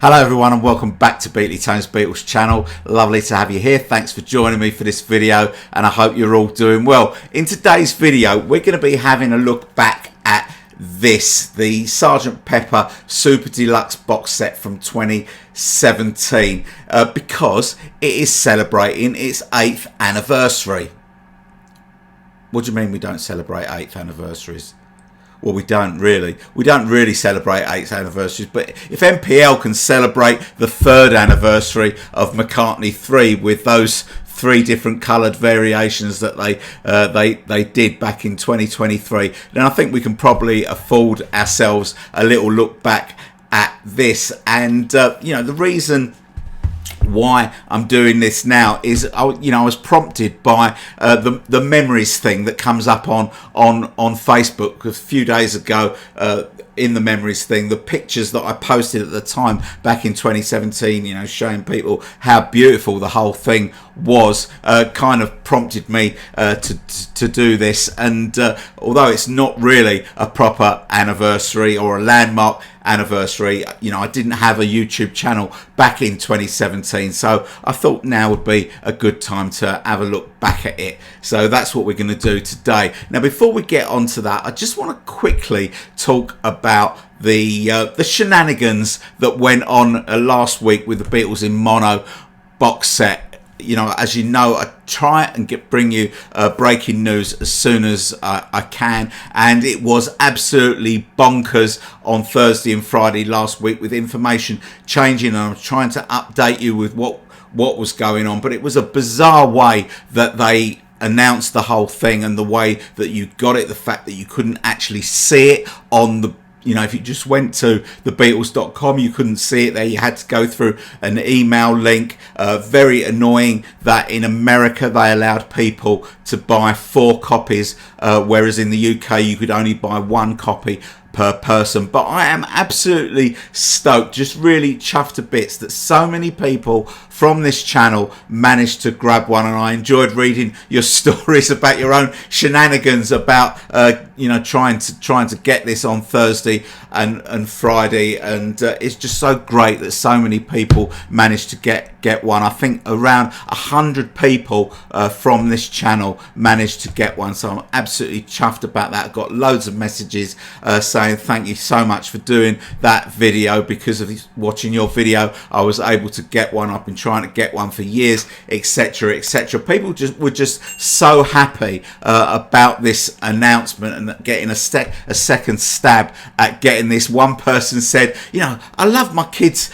Hello everyone and welcome back to Beatly Tone's Beatles channel. Lovely to have you here. Thanks for joining me for this video and I hope you're all doing well. In today's video we're going to be having a look back at this, the Sgt Pepper Super Deluxe box set from 2017 because it is celebrating its 8th anniversary. What do you mean we don't celebrate 8th anniversaries? Well, we don't really. We don't really celebrate 8th anniversaries, but if MPL can celebrate the 3rd anniversary of McCartney 3 with those 3 different coloured variations that they did back in 2023, then I think we can probably afford ourselves a little look back at this. And you know, the reason why I'm doing this now is I was prompted by the memories thing that comes up on Facebook a few days ago. In the memories thing, the pictures that I posted at the time back in 2017, you know, showing people how beautiful the whole thing was, kind of prompted me to do this. And although it's not really a proper anniversary or a landmark anniversary, you know, I didn't have a YouTube channel back in 2017, so I thought now would be a good time to have a look back at it. So that's what we're going to do today. Now, before we get on to that, I just want to quickly talk about the shenanigans that went on last week with the Beatles in Mono box set. You know, as you know, I try and bring you breaking news as soon as I can, and it was absolutely bonkers on Thursday and Friday last week with information changing, and I'm trying to update you with what was going on. But it was a bizarre way that they announced the whole thing, and the way that you got it, the fact that you couldn't actually see it on the, you know, if you just went to thebeatles.com, you couldn't see it there. You had to go through an email link. Very annoying that in America they allowed people to buy 4 copies, whereas in the UK you could only buy 1 copy per person. But I am absolutely stoked, just really chuffed to bits that so many people from this channel managed to grab one, and I enjoyed reading your stories about your own shenanigans about you know, trying to get this on Thursday and Friday, and it's just so great that so many people managed to get one. I think around 100 people from this channel managed to get one, so I'm absolutely chuffed about that. I got loads of messages saying thank you so much for doing that video. Because of watching your video, I was able to get one. I've been trying to get one for years, etc, etc. People were just so happy about this announcement and getting a second stab at getting this. One person said, you know, I love my kids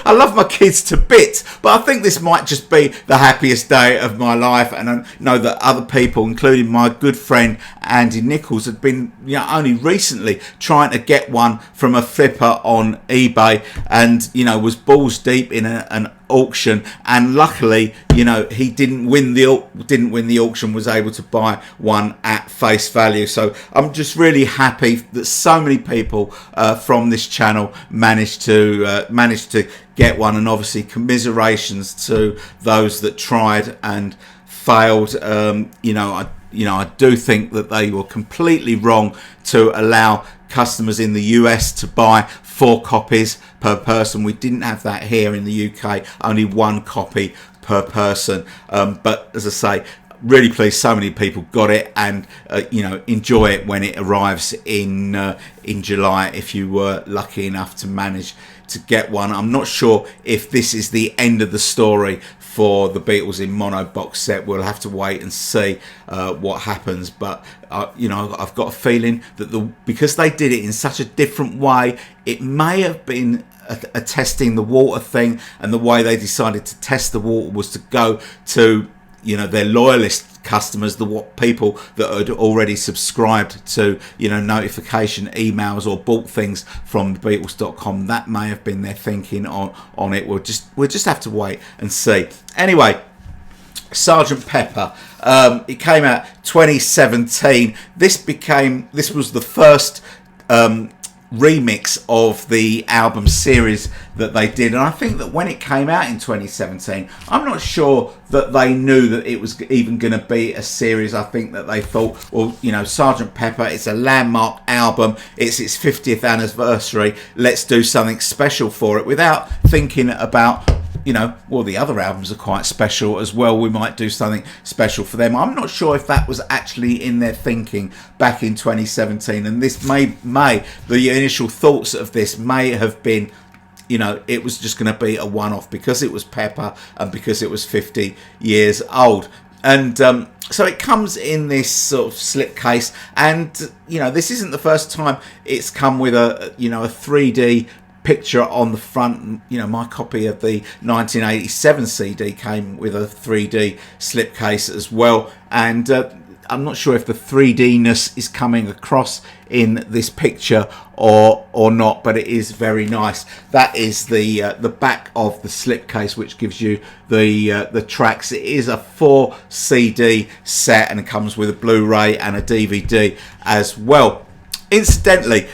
I love my kids to bits, but I think this might just be the happiest day of my life. And I know that other people, including my good friend Andy Nichols, had been, you know, only recently trying to get one from a flipper on eBay, and, you know, was balls deep in an auction, and luckily, you know, he didn't win the auction, was able to buy one at face value. So I'm just really happy that so many people from this channel managed to get one, and obviously commiserations to those that tried and failed. You know, I do think that they were completely wrong to allow customers in the US to buy 4 copies per person. We didn't have that here in the UK, only 1 copy per person. But as I say, really pleased so many people got it, and you know, enjoy it when it arrives in July if you were lucky enough to manage to get one. I'm not sure if this is the end of the story for the Beatles in Mono box set. We'll have to wait and see what happens, but you know, I've got a feeling that because they did it in such a different way, it may have been a testing the water thing, and the way they decided to test the water was to go to, you know, their loyalist customers, the people that had already subscribed to, you know, notification emails or bought things from Beatles.com. That may have been their thinking on it. We'll just have to wait and see. Anyway, Sgt Pepper, it came out 2017. This was the first remix of the album series that they did. And I think that when it came out in 2017, I'm not sure that they knew that it was even going to be a series. I think that they thought, well, you know, Sgt Pepper, it's a landmark album, it's its 50th anniversary, let's do something special for it, without thinking about, you know, well, the other albums are quite special as well, we might do something special for them. I'm not sure if that was actually in their thinking back in 2017, and this may the initial thoughts of this may have been, you know, it was just going to be a one-off because it was Pepper and because it was 50 years old. And so it comes in this sort of slipcase, and you know, this isn't the first time it's come with a, you know, a 3D picture on the front. You know, my copy of the 1987 CD came with a 3D slipcase as well, and I'm not sure if the 3D-ness is coming across in this picture or not, but it is very nice. That is the back of the slipcase, which gives you the tracks. It is a 4 CD set, and it comes with a Blu-ray and a DVD as well. Incidentally,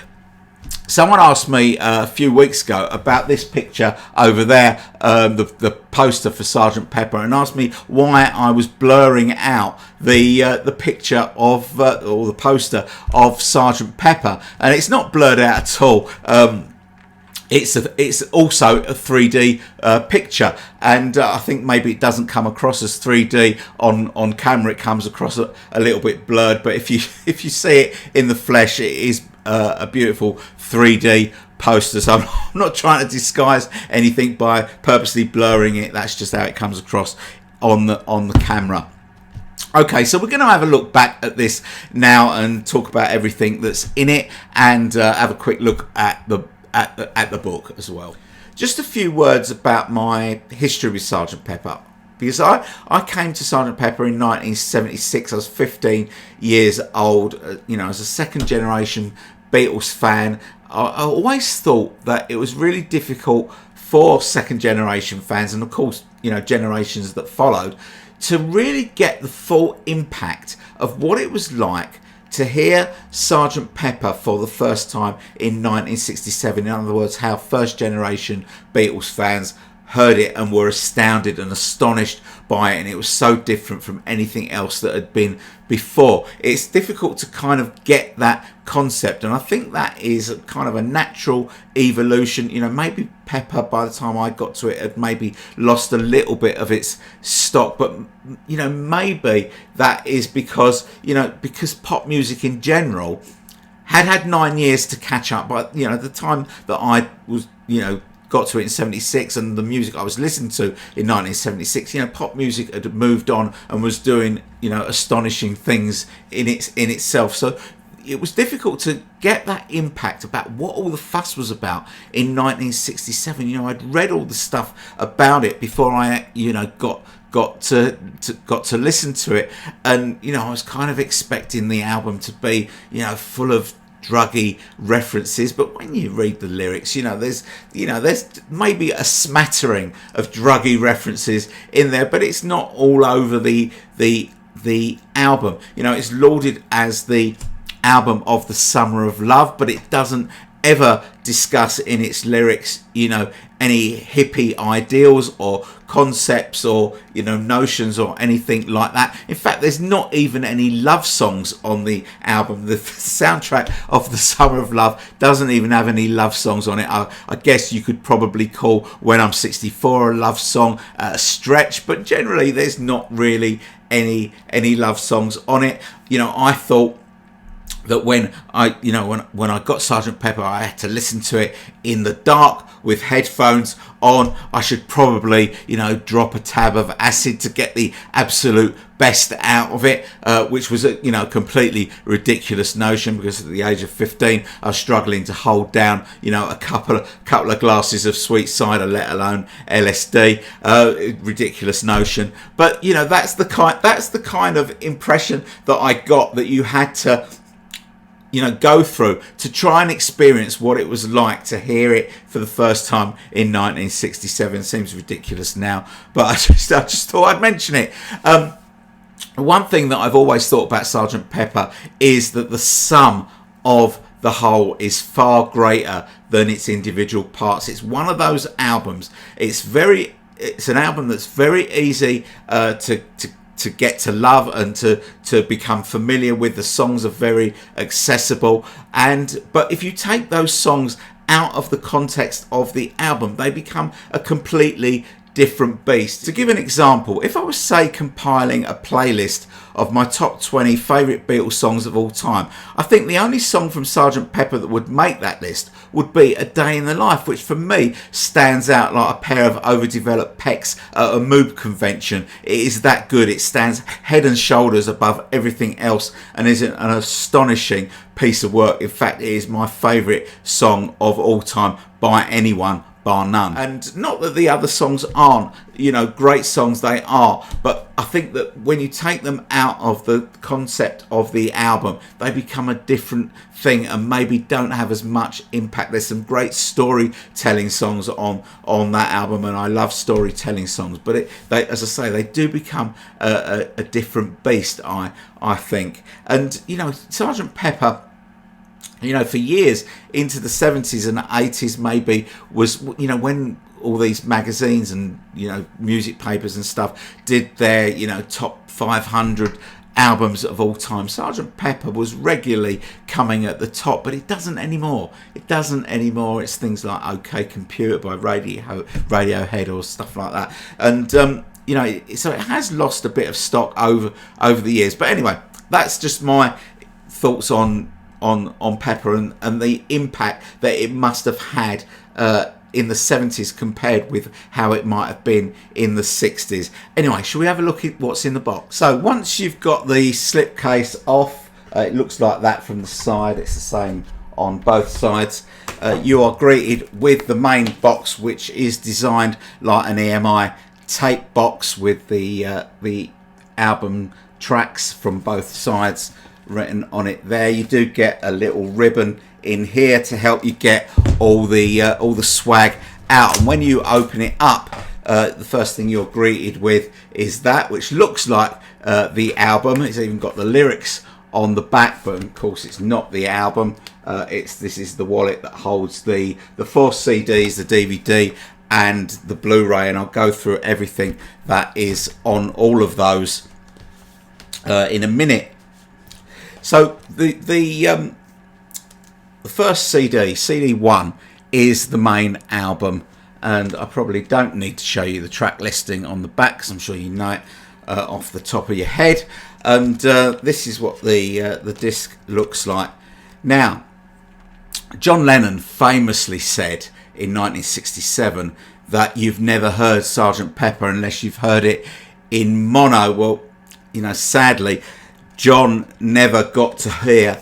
someone asked me a few weeks ago about this picture over there, the poster for Sgt Pepper, and asked me why I was blurring out the picture of or the poster of Sgt Pepper, and it's not blurred out at all. It's also a 3D picture, and I think maybe it doesn't come across as 3D on camera. It comes across a little bit blurred, but if you see it in the flesh, it is a beautiful 3D poster. So I'm not trying to disguise anything by purposely blurring it. That's just how it comes across on the camera. Okay, so we're going to have a look back at this now and talk about everything that's in it, and have a quick look at the book as well. Just a few words about my history with Sgt Pepper, because I came to Sgt Pepper in 1976. I was 15 years old. You know, as a second generation Beatles fan, I always thought that it was really difficult for second generation fans, and of course, you know, generations that followed, to really get the full impact of what it was like to hear Sgt Pepper for the first time in 1967. In other words, how first generation Beatles fans heard it and were astounded and astonished by it, and it was so different from anything else that had been before. It's difficult to kind of get that concept, and I think that is kind of a natural evolution. You know, maybe Pepper, by the time I got to it, had maybe lost a little bit of its stock, but you know, maybe that is because, you know, because pop music in general had 9 years to catch up. But you know, the time that I was, you know, got to it in 76, and the music I was listening to in 1976, you know, pop music had moved on and was doing, you know, astonishing things in itself. So it was difficult to get that impact about what all the fuss was about in 1967. You know, I'd read all the stuff about it before I, you know, got to listen to it, and you know, I was kind of expecting the album to be, you know, full of druggy references, but when you read the lyrics, you know, there's maybe a smattering of druggy references in there, but it's not all over the album. You know, it's lauded as the album of the summer of love, but it doesn't ever discuss in its lyrics, you know, any hippie ideals or concepts or, you know, notions or anything like that. In fact, there's not even any love songs on the album. The soundtrack of the Summer of Love doesn't even have any love songs on it. I guess you could probably call When I'm 64 a love song, a stretch, but generally there's not really any love songs on it. You know, I thought that when I got Sgt Pepper, I had to listen to it in the dark with headphones on. I should probably, you know, drop a tab of acid to get the absolute best out of it, which was a, you know, completely ridiculous notion, because at the age of 15 I was struggling to hold down, you know, a couple of glasses of sweet cider, let alone LSD. Ridiculous notion, but you know, that's the kind of impression that I got, that you had to, you know, go through to try and experience what it was like to hear it for the first time in 1967. Seems ridiculous now, but I just thought I'd mention it. One thing that I've always thought about Sgt Pepper is that the sum of the whole is far greater than its individual parts. It's one of those albums. It's an album that's very easy to get to love and to become familiar with. The songs are very accessible, but if you take those songs out of the context of the album, they become a completely different beast. To give an example, if I was, say, compiling a playlist of my top 20 favourite Beatles songs of all time, I think the only song from Sgt Pepper that would make that list would be A Day in the Life, which for me stands out like a pair of overdeveloped pecs at a moob convention. It is that good. It stands head and shoulders above everything else and is an astonishing piece of work. In fact, it is my favourite song of all time by anyone, bar none. And not that the other songs aren't, great songs, they are, but I think that when you take them out of the concept of the album, they become a different thing and maybe don't have as much impact. There's some great storytelling songs on that album, and I love storytelling songs, but they, as I say, they do become a different beast, I think. And Sgt Pepper, for years into the 70s and 80s maybe, was, when all these magazines and, music papers and stuff did their, top 500 albums of all time, Sgt Pepper was regularly coming at the top, but it doesn't anymore. It's things like OK Computer by Radiohead or stuff like that. And, so it has lost a bit of stock over the years. But anyway, that's just my thoughts on Pepper and the impact that it must have had in the 70s compared with how it might have been in the 60s. Anyway, shall we have a look at what's in the box? So once you've got the slipcase off, it looks like that from the side. It's the same on both sides. You are greeted with the main box, which is designed like an EMI tape box with the album tracks from both sides written on it there. You do get a little ribbon in here to help you get all the swag out, and when you open it up, the first thing you're greeted with is that, which looks like the album. It's even got the lyrics on the back, but of course it's not the album. This is the wallet that holds the 4 CDs, the DVD and the Blu-ray, and I'll go through everything that is on all of those in a minute. So the first CD 1, is the main album, and I probably don't need to show you the track listing on the back because I'm sure you know it off the top of your head. And this is what the disc looks like. Now, John Lennon famously said in 1967 that you've never heard Sgt Pepper unless you've heard it in mono. Well, sadly, John never got to hear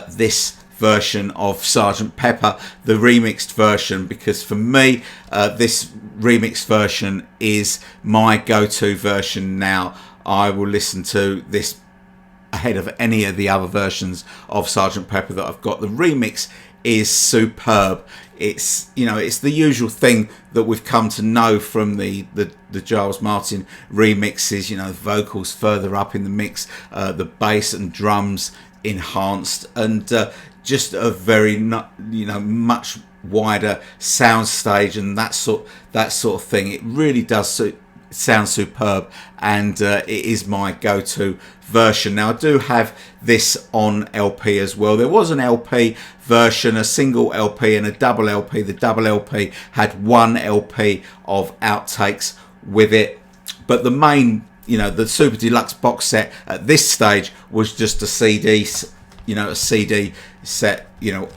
this version of Sgt Pepper, the remixed version, because for me this remixed version is my go-to version now. I will listen to this ahead of any of the other versions of Sgt Pepper that I've got. The remix is superb. It's it's the usual thing that we've come to know from the Giles Martin remixes. Vocals further up in the mix, the bass and drums enhanced, and just a very much wider sound stage and that sort of thing. It really does sound superb, and it is my go-to version. Now, I do have this on LP as well. There was an LP version, a single LP and a double LP. The double LP had one LP of outtakes with it, but the main, the Super Deluxe box set at this stage was just a CD, a CD set. You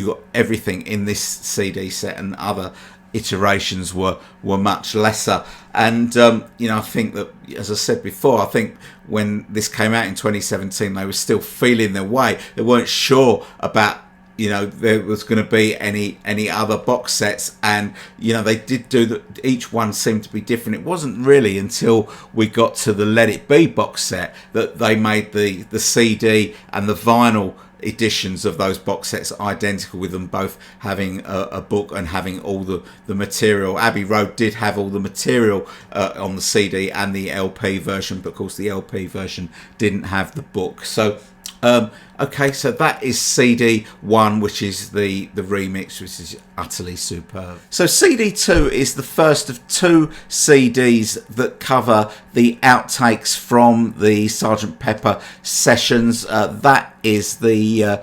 got everything in this CD set, and other iterations were much lesser. And I think that, as I said before, I think when this came out in 2017, they were still feeling their way. They weren't sure about there was going to be any other box sets, and they did do each one seemed to be different. It wasn't really until we got to the Let It Be box set that they made the CD and the vinyl editions of those box sets identical, with them both having a book and having all the material. Abbey Road did have all the material on the CD and the LP version, but of course the LP version didn't have the book. So Okay, so that is CD 1, which is the remix, which is utterly superb. So CD 2 is the first of 2 CDs that cover the outtakes from the Sgt Pepper sessions. That is the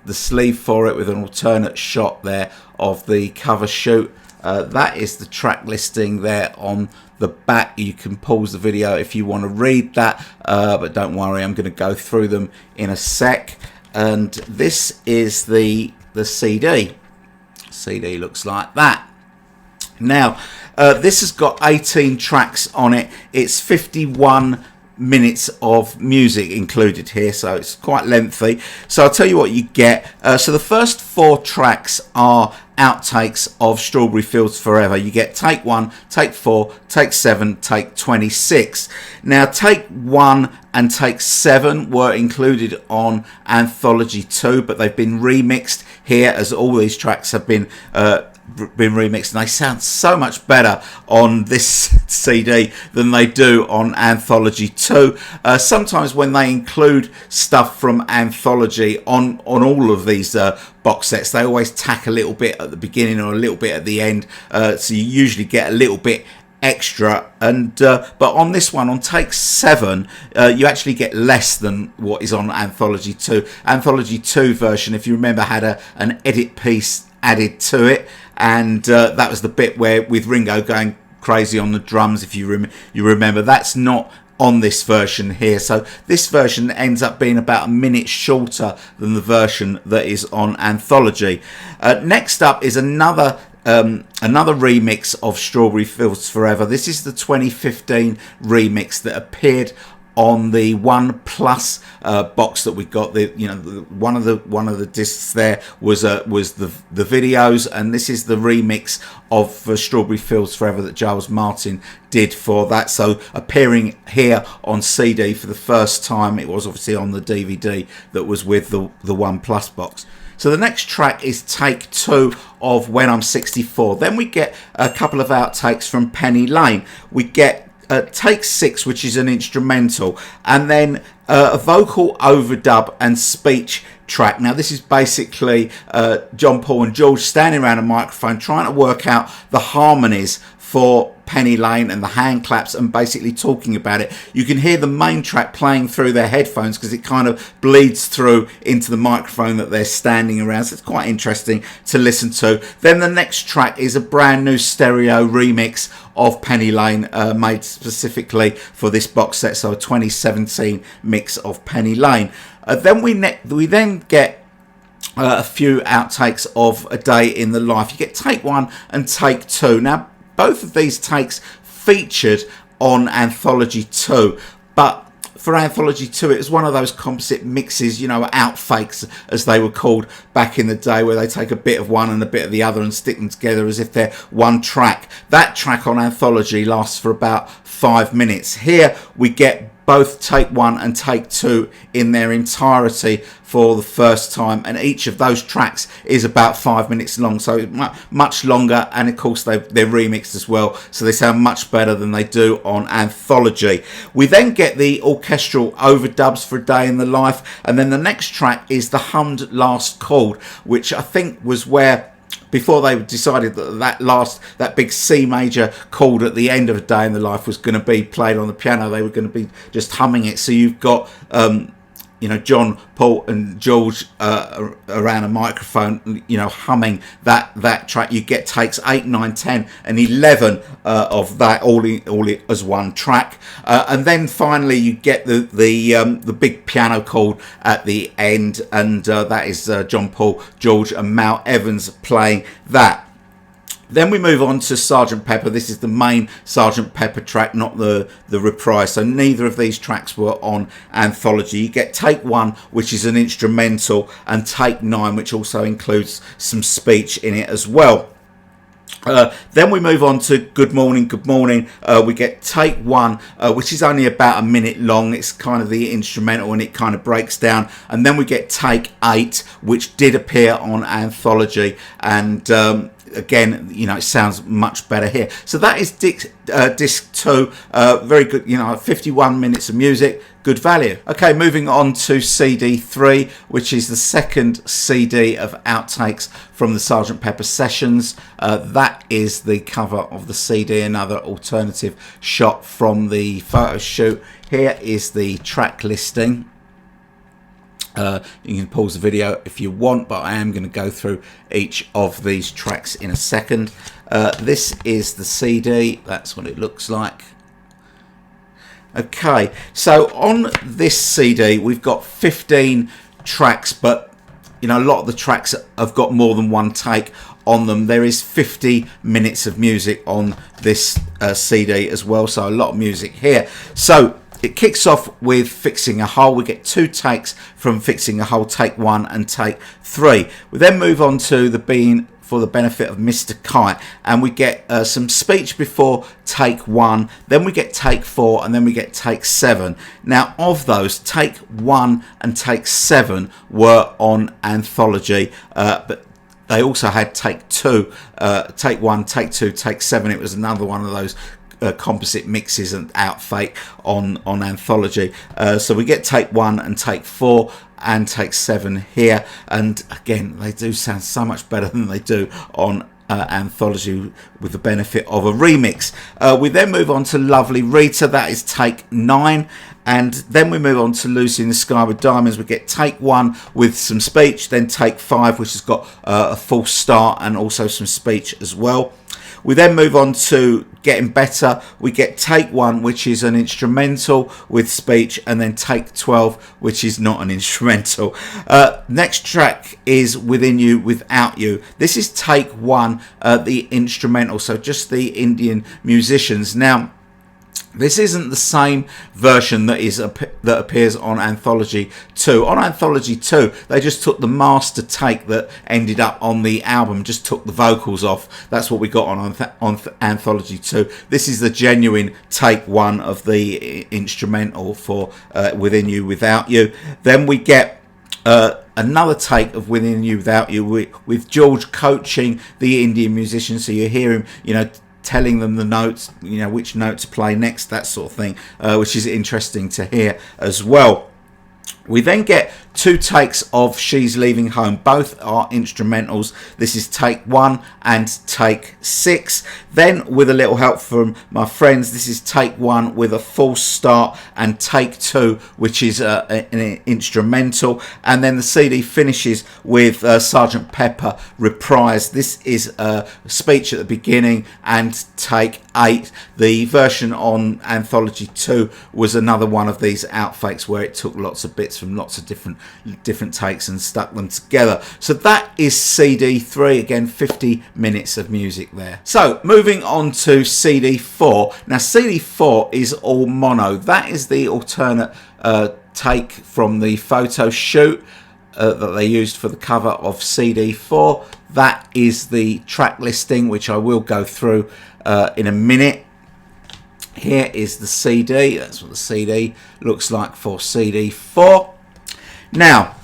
sleeve for it, with an alternate shot there of the cover shoot. That is the track listing there on the back. You can pause the video if you want to read that, but don't worry, I'm going to go through them in a sec. And this is the CD. CD looks like that. Now, this has got 18 tracks on it. It's 51 minutes of music included here, so it's quite lengthy. So I'll tell you what you get. So the first 4 tracks are outtakes of Strawberry Fields Forever. You get take 1, take 4, take 7, take 26. Now take 1 and take 7 were included on Anthology 2, but they've been remixed here, as all these tracks have been remixed, and they sound so much better on this CD than they do on Anthology 2. Sometimes when they include stuff from Anthology on all of these box sets, they always tack a little bit at the beginning or a little bit at the end, so you usually get a little bit extra. And but on this one, on take 7, you actually get less than what is on Anthology 2. Anthology 2 version, if you remember, had an edit piece added to it, and that was the bit where with Ringo going crazy on the drums, if you remember. That's not on this version here, so this version ends up being about a minute shorter than the version that is on Anthology. Next up is another remix of Strawberry Fields Forever. This is the 2015 remix that appeared on the 1 Plus box that we got. One of the discs there was the videos, and this is the remix of Strawberry Fields Forever that Giles Martin did for that. So appearing here on CD for the first time. It was obviously on the DVD that was with the 1 Plus box. So the next track is take 2 of When I'm 64. Then we get a couple of outtakes from Penny Lane. We get take 6, which is an instrumental, and then a vocal overdub and speech track. Now this is basically John, Paul and George standing around a microphone trying to work out the harmonies for Penny Lane and the hand claps, and basically talking about it. You can hear the main track playing through their headphones because it kind of bleeds through into the microphone that they're standing around, so it's quite interesting to listen to. Then the next track is a brand new stereo remix of Penny Lane, made specifically for this box set, so a 2017 mix of Penny Lane. Then we then get a few outtakes of A Day in the Life. You get take 1 and take 2. Now both of these takes featured on Anthology 2, but for Anthology 2 it was one of those composite mixes, outfakes as they were called back in the day, where they take a bit of one and a bit of the other and stick them together as if they're one track. That track on Anthology lasts for about 5 minutes. Here we get both take 1 and take 2 in their entirety for the first time, and each of those tracks is about 5 minutes long, so much longer, and of course they're remixed as well, so they sound much better than they do on Anthology. We then get the orchestral overdubs for A Day in the Life, and then the next track is the hummed last chord, which I think was where, before they decided that big C major chord at the end of A Day in the Life was going to be played on the piano, they were going to be just humming it. So you've got John, Paul and George around a microphone, humming that track. You get takes 8, 9, 10 and 11 of that all as one track, and then finally you get the big piano chord at the end, and that is John, Paul, George and Mal Evans playing that. Then we move on to Sgt Pepper. This is the main Sgt Pepper track, not the reprise. So neither of these tracks were on Anthology. You get take 1, which is an instrumental, and take 9, which also includes some speech in it as well. Then we move on to Good Morning, Good Morning. We get take 1, which is only about a minute long. It's kind of the instrumental and it kind of breaks down. And then we get take 8, which did appear on Anthology, and again, you know, it sounds much better here. So that is disc 2. Very good, you know, 51 minutes of music, good value. Okay, moving on to CD 3, which is the second CD of outtakes from the Sgt Pepper sessions. That is the cover of the CD, another alternative shot from the photo shoot. Here is the track listing. You can pause the video if you want, but I am going to go through each of these tracks in a second. This is the CD. That's what it looks like. Okay, so on this CD we've got 15 tracks, but you know, a lot of the tracks have got more than one take on them. There is 50 minutes of music on this CD as well, so a lot of music here. So it kicks off with Fixing a Hole. We get 2 takes from Fixing a Hole, take 1 and take 3. We then move on to the Being for the Benefit of Mr. Kite, and we get some speech before take 1, then we get take 4, and then we get take 7. Now, of those, take 1 and take 7 were on Anthology, but they also had take 2, take 1, take 2, take 7. It was another one of those composite mixes and outfake on Anthology. So we get take 1 and take 4 and take 7 here, and again, they do sound so much better than they do on Anthology, with the benefit of a remix. We then move on to Lovely Rita. That is take 9. And then we move on to Lucy in the Sky with Diamonds. We get take 1 with some speech, then take 5, which has got a false start and also some speech as well. We then move on to Getting Better. We get take 1, which is an instrumental with speech, and then take 12, which is not an instrumental. Next track is Within You, Without You. This is take 1, the instrumental, so just the Indian musicians. Now, this isn't the same version that appears on Anthology 2. On Anthology 2, they just took the master take that ended up on the album, just took the vocals off. That's what we got on Anthology 2. This is the genuine take 1 of the instrumental for Within You, Without You. Then we get another take of Within You, Without You with George coaching the Indian musicians. So you hear him, you know, telling them the notes, you know, which note to play next, that sort of thing, which is interesting to hear as well. We then get 2 takes of She's Leaving Home. Both are instrumentals. This is take 1 and take 6. Then, with a little help from my friends, this is take 1 with a false start, and take 2, which is an instrumental. And then the CD finishes with Sgt Pepper Reprise. This is a speech at the beginning and take 8. The version on Anthology 2 was another one of these outfakes where it took lots of bits from lots of different takes and stuck them together. So that is CD 3. Again, 50 minutes of music there. So moving on to CD 4. Now CD 4 is all mono. That is the alternate take from the photo shoot that they used for the cover of CD 4. That is the track listing, which I will go through in a minute. Here is the CD. That's what the CD looks like for CD 4. Now,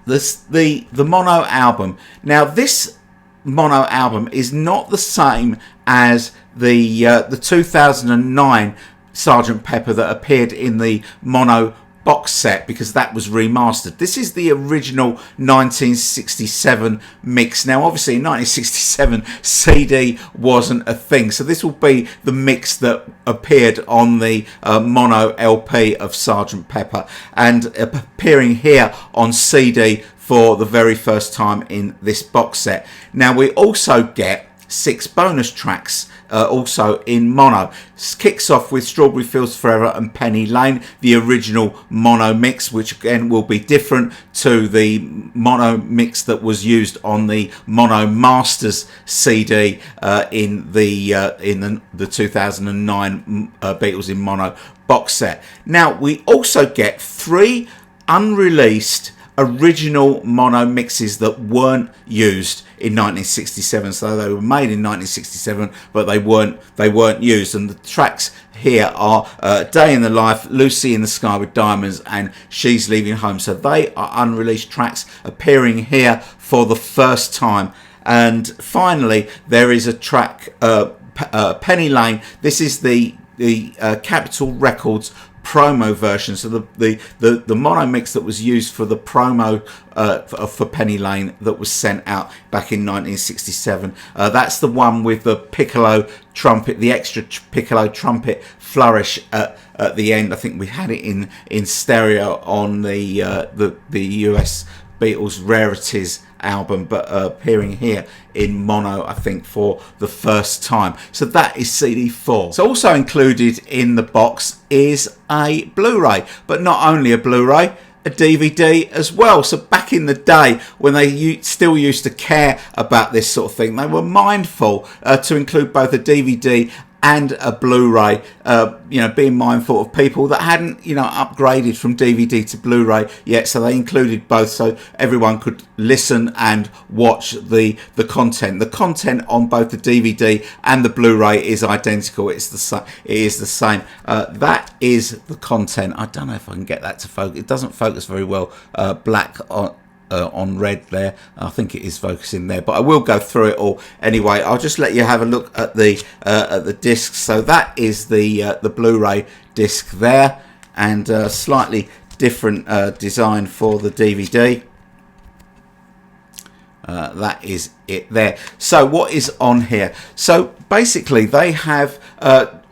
the mono album. Now, this mono album is not the same as the 2009 Sgt Pepper that appeared in the mono box set, because that was remastered. This is the original 1967 mix. Now, obviously, in 1967, CD wasn't a thing, so this will be the mix that appeared on the mono LP of Sgt Pepper, and appearing here on CD for the very first time in this box set. Now, we also get 6 bonus tracks also in mono. Kicks off with Strawberry Fields Forever and Penny Lane, the original mono mix, which again will be different to the mono mix that was used on the Mono Masters CD in the 2009 Beatles in Mono box set. Now, we also get 3 unreleased original mono mixes that weren't used in 1967, so they were made in 1967, but they weren't used. And the tracks here are Day in the Life, Lucy in the Sky with Diamonds, and She's Leaving Home. So they are unreleased tracks appearing here for the first time And finally, there is a track, Penny Lane. This is the Capitol Records promo version, so the mono mix that was used for the promo for Penny Lane that was sent out back in 1967. That's the one with the piccolo trumpet, the extra piccolo trumpet flourish at the end. I think we had it in stereo on the US Beatles Rarities album, but appearing here in mono, I think, for the first time. So that is CD4. So also included in the box is a Blu-ray, but not only a Blu-ray, a DVD as well. So back in the day, when they still used to care about this sort of thing, they were mindful to include both a DVD and a Blu-ray, being mindful of people that hadn't, upgraded from DVD to Blu-ray yet. So they included both, so everyone could listen and watch the content. The content on both the DVD and the Blu-ray is identical. It is the same. That is the content. I don't know if I can get that to focus. It doesn't focus very well. Black on red there. I think it is focusing there, but I will go through it all anyway. I'll just let you have a look at the discs. So that is the Blu-ray disc there, and slightly different design for the DVD. That is it there. So what is on here? So basically they have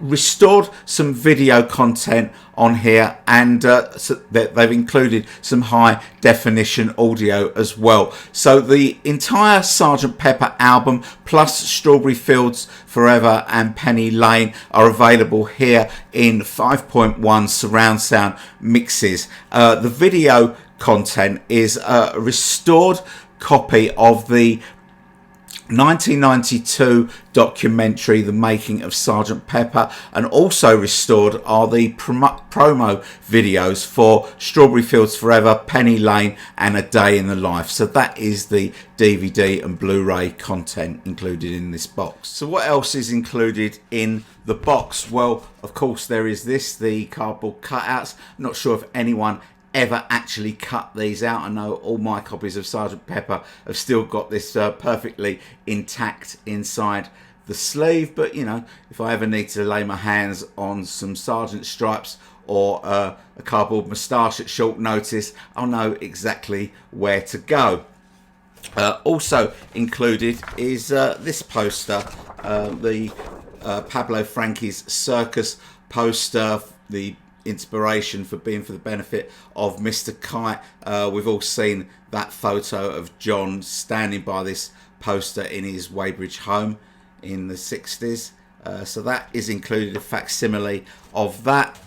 restored some video content on here, and so they've included some high definition audio as well. So the entire Sgt Pepper album plus Strawberry Fields Forever and Penny Lane are available here in 5.1 surround sound mixes. The video content is a restored copy of the 1992 documentary The Making of Sgt Pepper, and also restored are the promo videos for Strawberry Fields Forever, Penny Lane and A Day in the Life. So that is the DVD and Blu-ray content included in this box. So what else is included in the box? Well, of course there is the cardboard cutouts. I'm not sure if anyone ever actually cut these out. I know all my copies of Sgt Pepper have still got this perfectly intact inside the sleeve, but if I ever need to lay my hands on some Sergeant stripes or a cardboard moustache at short notice, I'll know exactly where to go. Also included is this poster, the Pablo Franchi's Circus poster, the inspiration for being for the benefit of Mr. Kite. We've all seen that photo of John standing by this poster in his Weybridge home in the 60s. So that is included, a facsimile of that.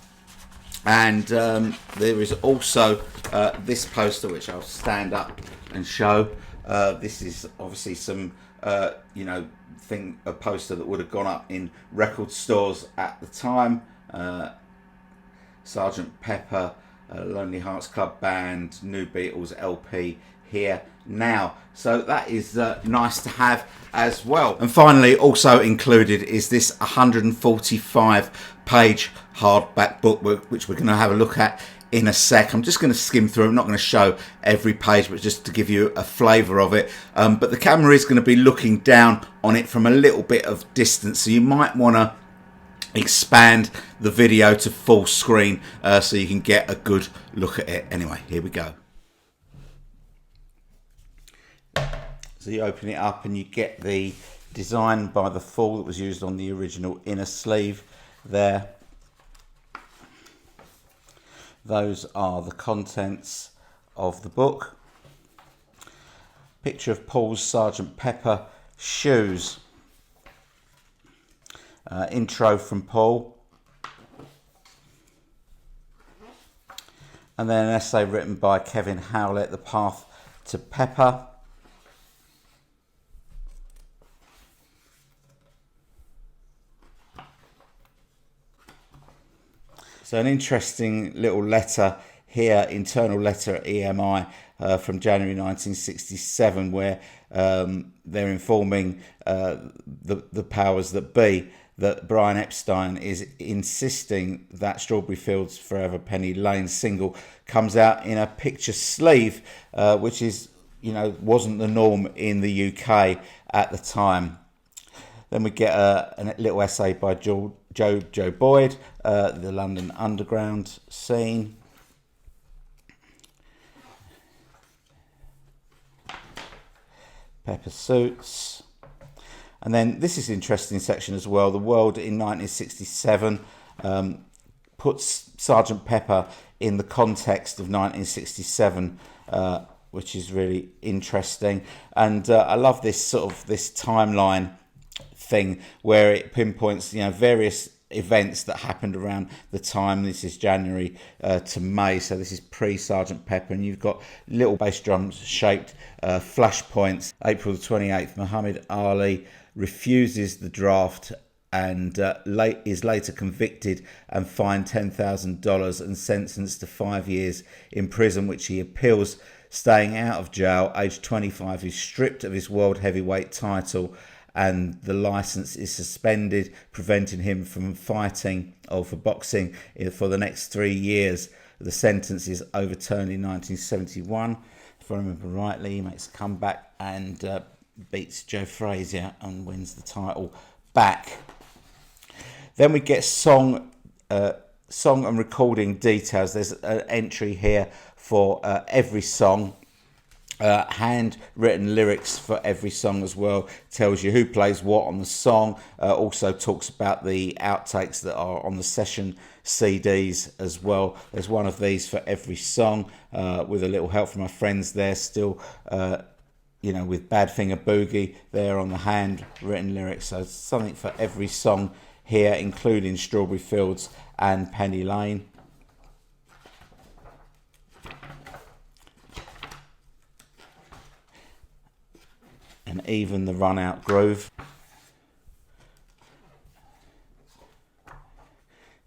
And there is also this poster, which I'll stand up and show. This is obviously some a poster that would have gone up in record stores at the time. Sgt Pepper, Lonely Hearts Club Band, New Beatles LP here now. So that is nice to have as well. And finally, also included is this 145-page hardback book, which we're going to have a look at in a sec. I'm just going to skim through. I'm not going to show every page, but just to give you a flavour of it. But the camera is going to be looking down on it from a little bit of distance, so you might want to expand the video to full screen so you can get a good look at it. Anyway, here we go. So you open it up and you get the design by the Fall that was used on the original inner sleeve there. Those are the contents of the book. Picture of Paul's Sgt Pepper shoes. Intro from Paul, and then an essay written by Kevin Howlett, The Path to Pepper. So an interesting little letter here, internal letter at EMI from January 1967, where they're informing the powers that be that Brian Epstein is insisting that Strawberry Fields Forever Penny Lane single comes out in a picture sleeve, which is you know, wasn't the norm in the UK at the time. Then we get a little essay by Joe Boyd, the London Underground scene. Pepper suits. And then this is an interesting section as well. The World in 1967 puts Sgt Pepper in the context of 1967, which is really interesting. And I love this sort of this timeline thing where it pinpoints, you know, various events that happened around the time. This is January to May, so this is pre-Sgt Pepper, and you've got little bass drums shaped flashpoints. April the 28th, Muhammad Ali refuses the draft and is later convicted and fined $10,000 and sentenced to 5 years in prison, which he appeals. Staying out of jail, aged 25, he's stripped of his world heavyweight title and the license is suspended, preventing him from fighting or for boxing for the next 3 years. The sentence is overturned in 1971. If I remember rightly, he makes a comeback and beats Joe Frazier and wins the title back. Then we get song and recording details. There's an entry here for every song. Handwritten lyrics for every song as well. Tells you who plays what on the song. Also talks about the outtakes that are on the session CDs as well. There's one of these for every song, with a little help from my friends there still, you know, with Badfinger Boogie there on the handwritten lyrics. So something for every song here, including Strawberry Fields and Penny Lane. And even the Run Out Groove.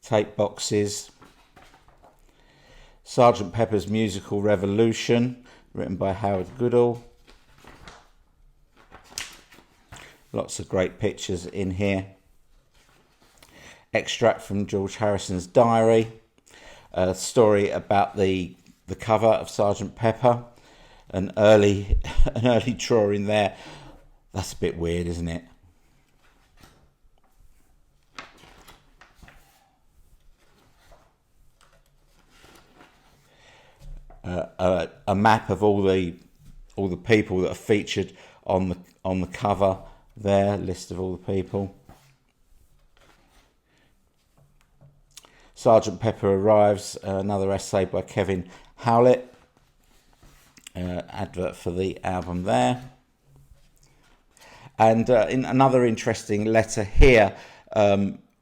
Tape boxes. Sgt Pepper's Musical Revolution, written by Howard Goodall. Lots of great pictures in here. Extract from George Harrison's diary. A story about the cover of Sgt Pepper. An early drawing there. That's a bit weird, isn't it? A map of all the people that are featured on the cover there. List of all the people. Sgt Pepper arrives. Another essay by Kevin Howlett. Advert for the album there. And in another interesting letter here,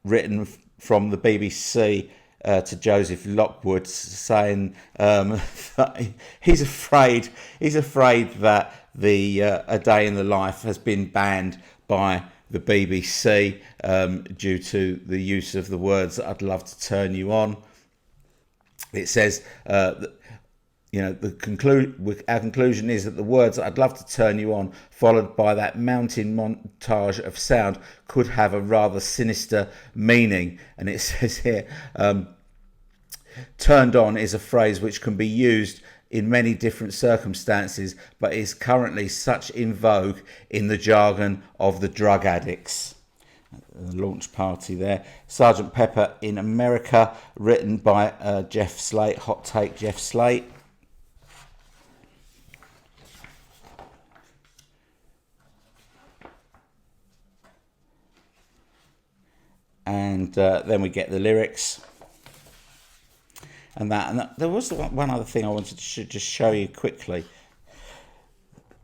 written from the BBC to Joseph Lockwood, saying that he's afraid that the A Day in the Life has been banned by the BBC due to the use of the words "I'd love to turn you on." It says that, you know, our conclusion is that the words "I'd love to turn you on," followed by that mounting montage of sound, could have a rather sinister meaning. And it says here, "Turned on" is a phrase which can be used in many different circumstances, but is currently such in vogue in the jargon of the drug addicts. The launch party there. Sgt Pepper in America, written by Jeff Slate, Hot Take Jeff Slate. And then we get the lyrics. And there was one other thing I wanted to just show you quickly.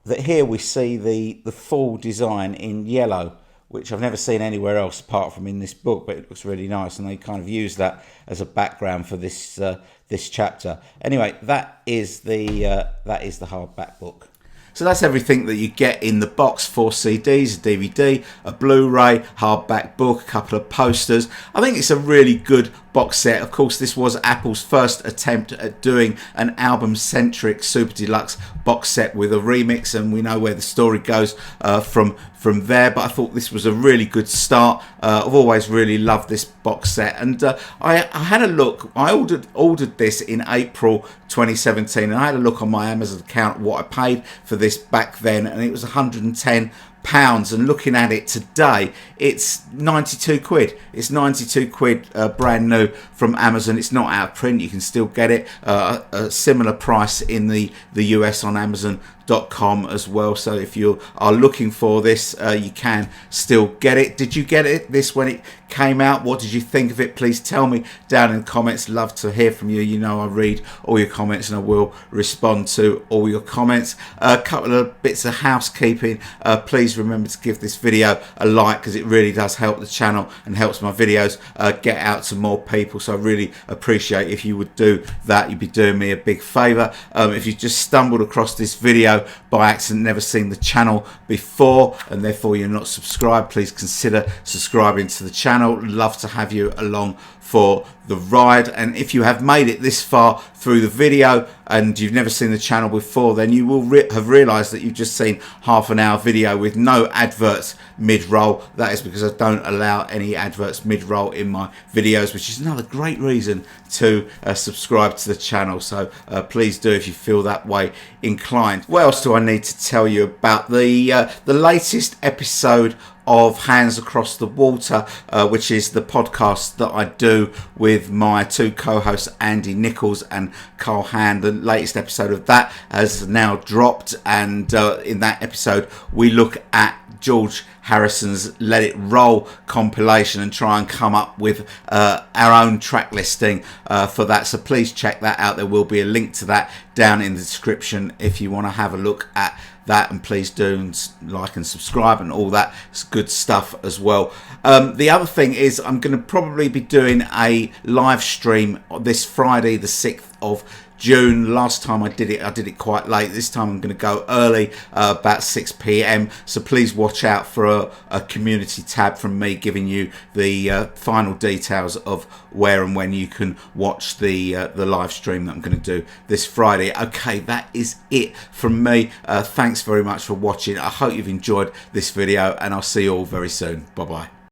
That here we see the full design in yellow, which I've never seen anywhere else apart from in this book, but it looks really nice, and they kind of use that as a background for this this chapter. Anyway, that is the hardback book. So that's everything that you get in the box: 4 CDs, a DVD, a Blu-ray, hardback book, a couple of posters. I think it's a really good box set. Of course, this was Apple's first attempt at doing an album-centric Super Deluxe box set with a remix, and we know where the story goes from there. But I thought this was a really good start. I've always really loved this box set, and I had a look. I ordered this in April 2017, and I had a look on my Amazon account what I paid for this back then, and it was £110. And looking at it today, it's 92 quid. It's 92 quid brand new from Amazon. It's not out of print. You can still get it a similar price in the US on Amazon.com as well. So if you are looking for this, you can still get it. Did you get this when it came out? What did you think of it? Please tell me down in the comments. Love to hear from you. You know I read all your comments and I will respond to all your comments. A couple of bits of housekeeping. Please remember to give this video a like, because it really does help the channel and helps my videos get out to more people. So I really appreciate if you would do that. You'd be doing me a big favor. If you just stumbled across this video by accident, never seen the channel before, and therefore you're not subscribed, please consider subscribing to the channel. Love to have you along for the ride. And if you have made it this far through the video and you've never seen the channel before, then you will have realized that you've just seen half an hour video with no adverts mid-roll. That is because I don't allow any adverts mid-roll in my videos, which is another great reason to subscribe to the channel. So please do if you feel that way inclined. What else do I need to tell you about? The latest episode of Hands Across the Water, which is the podcast that I do with my two co-hosts Andy Nichols and Carl Hand. The latest episode of that has now dropped, and in that episode we look at George Harrison's Let It Roll compilation and try and come up with our own track listing for that. So please check that out. There will be a link to that down in the description if you want to have a look at that, and please do like and subscribe and all that good stuff as well. The other thing is I'm going to probably be doing a live stream this Friday the 6th of June. Last time I did it quite late. This time I'm going to go early, about 6 p.m. So please watch out for a community tab from me giving you the final details of where and when you can watch the live stream that I'm going to do this Friday. Okay, that is it from me. Thanks very much for watching. I hope you've enjoyed this video, and I'll see you all very soon. Bye bye.